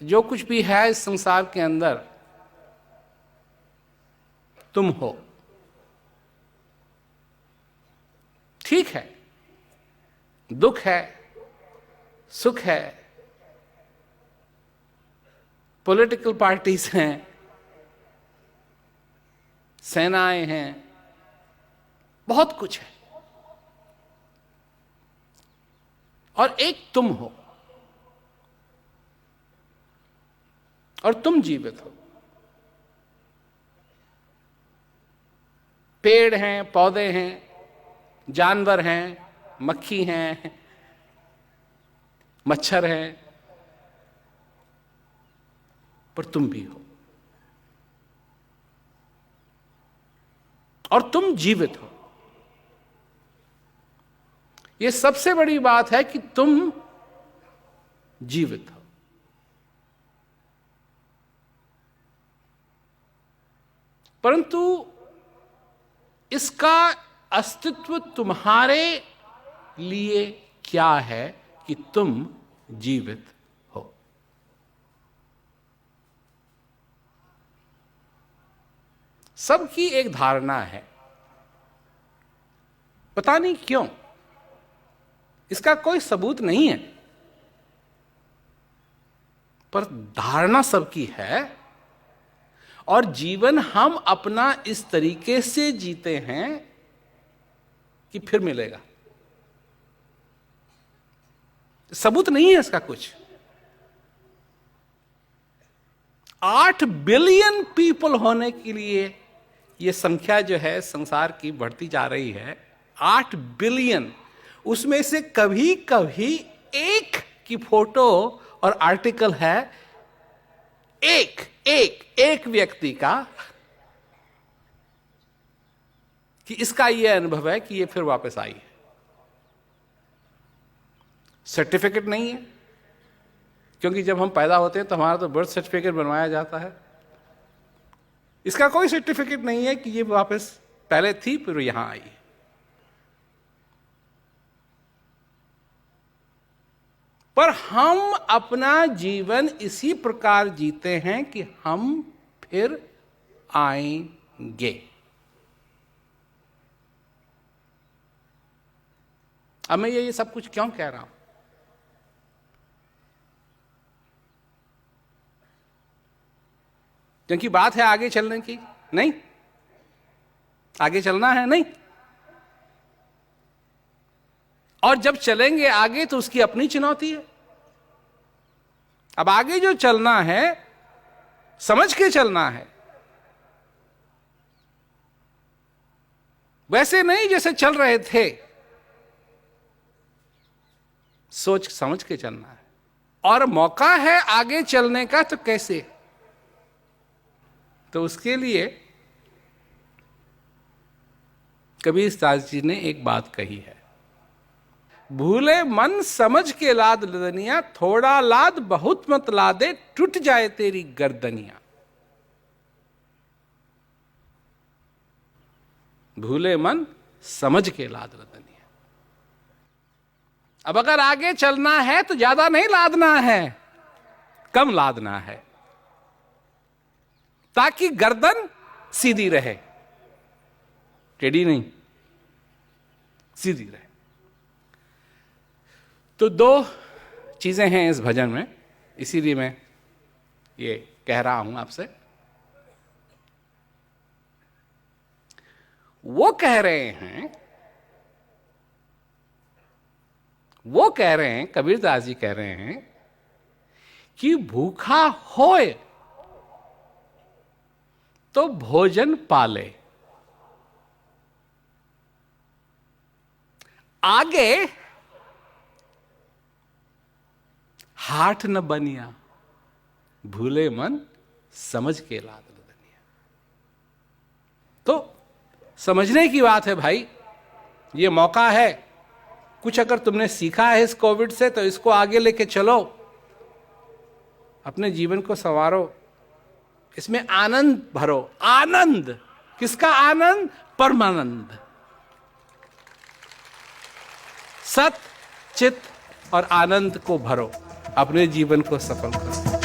जो कुछ भी है इस संसार के अंदर तुम हो। ठीक है, दुख है, सुख है, पॉलिटिकल पार्टीज हैं, सेनाएं हैं, बहुत कुछ है, और एक तुम हो, और तुम जीवित हो। पेड़ हैं, पौधे हैं, जानवर हैं, मक्खी हैं, मच्छर हैं, पर तुम भी हो, और तुम जीवित हो। यह सबसे बड़ी बात है कि तुम जीवित हो। परंतु इसका अस्तित्व तुम्हारे लिए क्या है कि तुम जीवित हो? सबकी एक धारणा है, पता नहीं क्यों, इसका कोई सबूत नहीं है, पर धारणा सबकी है। और जीवन हम अपना इस तरीके से जीते हैं कि फिर मिलेगा। सबूत नहीं है इसका कुछ। 8 बिलियन पीपल होने के लिए यह संख्या जो है संसार की बढ़ती जा रही है। 8 बिलियन, उसमें से कभी कभी एक की फोटो और आर्टिकल है एक व्यक्ति का, कि इसका यह अनुभव है कि ये फिर वापस आई है। सर्टिफिकेट नहीं है, क्योंकि जब हम पैदा होते हैं तो हमारा तो बर्थ सर्टिफिकेट बनवाया जाता है। इसका कोई सर्टिफिकेट नहीं है कि ये वापस पहले थी फिर यहां आई। पर हम अपना जीवन इसी प्रकार जीते हैं कि हम फिर आएंगे। अब मैं ये सब कुछ क्यों कह रहा हूं? क्योंकि बात है आगे चलने की। नहीं, आगे चलना है नहीं, और जब चलेंगे आगे तो उसकी अपनी चुनौती है। अब आगे जो चलना है समझ के चलना है, वैसे नहीं जैसे चल रहे थे। सोच समझ के चलना है, और मौका है आगे चलने का, तो कैसे? तो उसके लिए कबीरदास जी ने एक बात कही है, भूले मन समझ के लाद लदनिया, थोड़ा लाद बहुत मत लादे, टूट जाए तेरी गर्दनिया। भूले मन समझ के लाद लदनिया। अब अगर आगे चलना है तो ज्यादा नहीं लादना है, कम लादना है, ताकि गर्दन सीधी रहे, टेढ़ी नहीं, सीधी रहे। तो 2 चीजें हैं इस भजन में, इसीलिए मैं ये कह रहा हूं आपसे। वो कह रहे हैं, कबीरदास जी कह रहे हैं कि भूखा होए तो भोजन पाले, आगे हाथ न बनिया, भूले मन समझ के लाद लदनिया। तो समझने की बात है भाई, ये मौका है। कुछ अगर तुमने सीखा है इस कोविड से तो इसको आगे लेके चलो, अपने जीवन को संवारो, इसमें आनंद भरो। आनंद किसका आनंद? परमानंद। सत, चित और आनंद को भरो, अपने जीवन को सफल करो।